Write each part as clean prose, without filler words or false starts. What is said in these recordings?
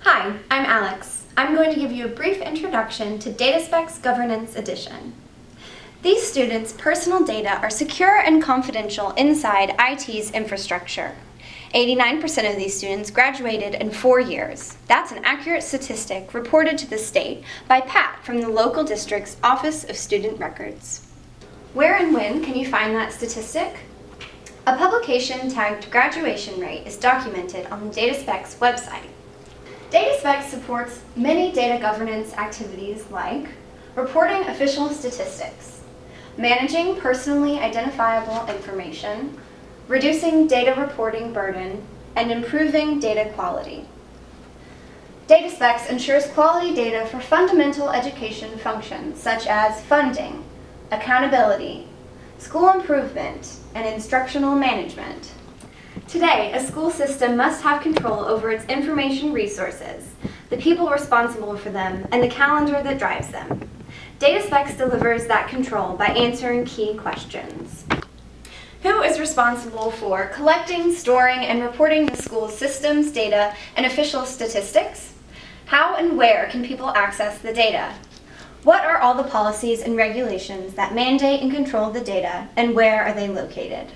Hi, I'm Alex. I'm going to give you a brief introduction to DataSpecs Governance Edition. These students' personal data are secure and confidential inside IT's infrastructure. 89% of these students graduated in 4 years. That's an accurate statistic reported to the state by Pat from the local district's Office of Student Records. Where and when can you find that statistic? A publication tagged graduation rate is documented on the DataSpecs website. DataSpecs supports many data governance activities like reporting official statistics, managing personally identifiable information, reducing data reporting burden, and improving data quality. DataSpecs ensures quality data for fundamental education functions such as funding, accountability, school improvement, and instructional management. Today, a school system must have control over its information resources, the people responsible for them, and the calendar that drives them. DataSpecs delivers that control by answering key questions. Who is responsible for collecting, storing, and reporting the school's systems, data, and official statistics? How and where can people access the data? What are all the policies and regulations that mandate and control the data, and where are they located?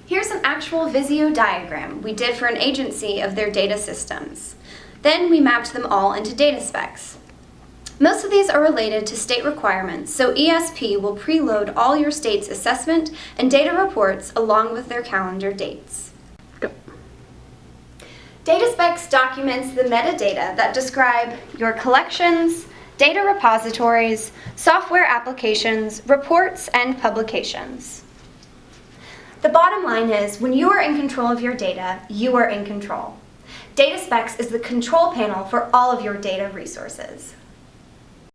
Here's an actual Visio diagram we did for an agency of their data systems. Then we mapped them all into DataSpecs. Most of these are related to state requirements, so ESP will preload all your state's assessment and data reports along with their calendar dates. DataSpecs documents the metadata that describe your collections, data repositories, software applications, reports, and publications. The bottom line is, when you are in control of your data, you are in control. DataSpecs is the control panel for all of your data resources.